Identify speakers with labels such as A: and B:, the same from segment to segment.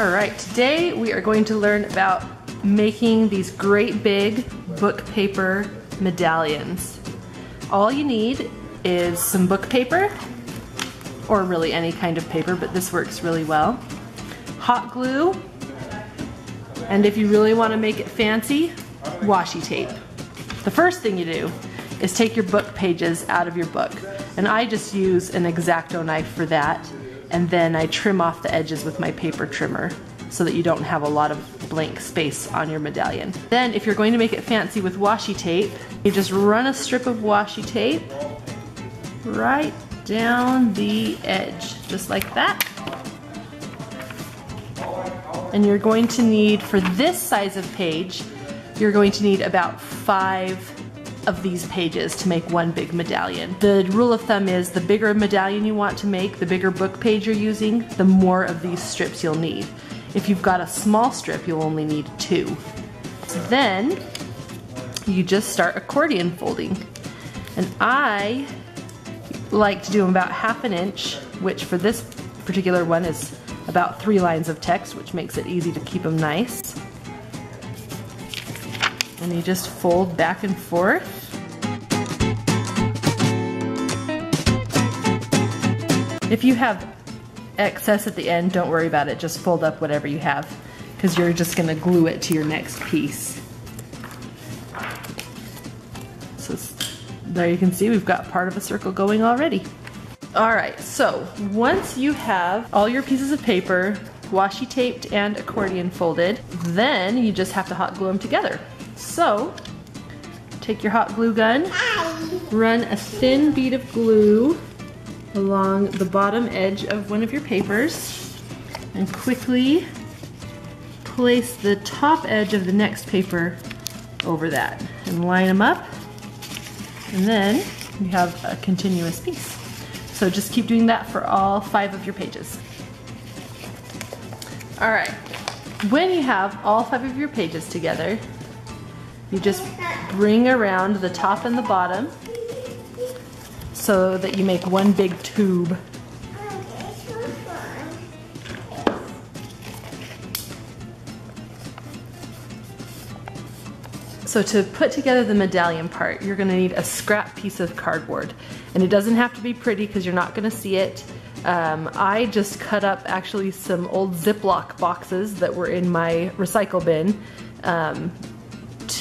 A: All right, today we are going to learn about making these great big book paper medallions. All you need is some book paper, or really any kind of paper, but this works really well. Hot glue, and if you really want to make it fancy, washi tape. The first thing you do is take your book pages out of your book, and I just use an X-Acto knife for that, and then I trim off the edges with my paper trimmer so that you don't have a lot of blank space on your medallion. Then if you're going to make it fancy with washi tape, you just run a strip of washi tape right down the edge, just like that. And you're going to need, for this size of page, you're going to need about 5 of these pages to make one big medallion. The rule of thumb is the bigger medallion you want to make, the bigger book page you're using, the more of these strips you'll need. If you've got a small strip, you'll only need 2. So then you just start accordion folding. And I like to do them about 1/2 inch, which for this particular one is about 3 lines of text, which makes it easy to keep them nice. And you just fold back and forth. If you have excess at the end, don't worry about it. Just fold up whatever you have, because you're just going to glue it to your next piece. So there you can see we've got part of a circle going already. Alright, so once you have all your pieces of paper washi taped and accordion folded, then you just have to hot glue them together. So, take your hot glue gun, run a thin bead of glue along the bottom edge of one of your papers, and quickly place the top edge of the next paper over that, and line them up, and then you have a continuous piece. So just keep doing that for all 5 of your pages. Alright, when you have all 5 of your pages together, you just bring around the top and the bottom so that you make one big tube. So to put together the medallion part, you're going to need a scrap piece of cardboard. And it doesn't have to be pretty because you're not going to see it. I just cut up actually some old Ziploc boxes that were in my recycle bin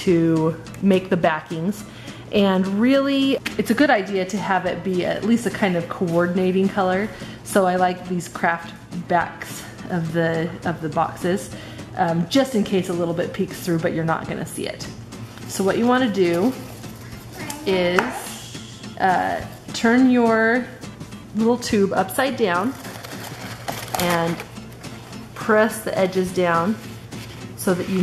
A: to make the backings. And really, it's a good idea to have it be at least a kind of coordinating color. So I like these craft backs of the boxes, just in case a little bit peeks through, but you're not going to see it. So what you want to do is turn your little tube upside down and press the edges down so that you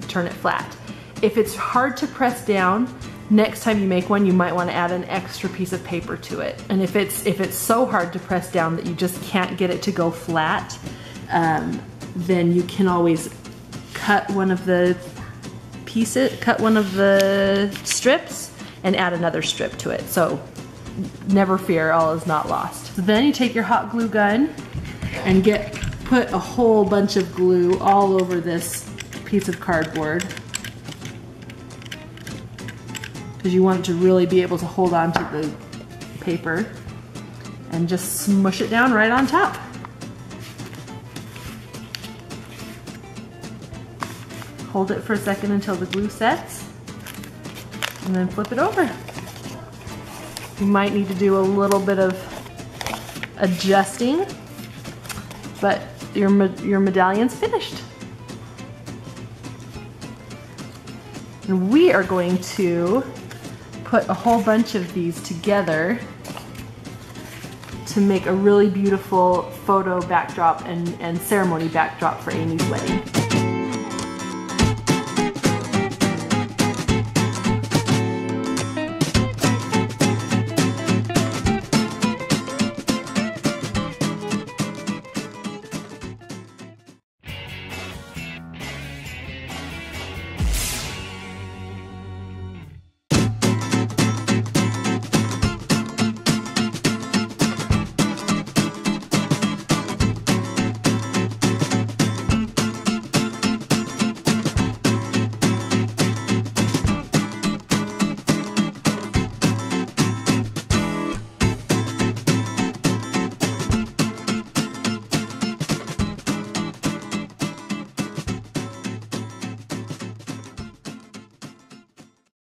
A: turn it flat. If it's hard to press down, next time you make one, you might want to add an extra piece of paper to it. And if it's so hard to press down that you just can't get it to go flat, then you can always cut one of the strips and add another strip to it. So never fear, all is not lost. So then you take your hot glue gun and put a whole bunch of glue all over this piece of cardboard, because you want it to really be able to hold on to the paper, and just smush it down right on top. Hold it for a second until the glue sets, and then flip it over. You might need to do a little bit of adjusting, but your medallion's finished. And we are going to put a whole bunch of these together to make a really beautiful photo backdrop and ceremony backdrop for Amy's wedding.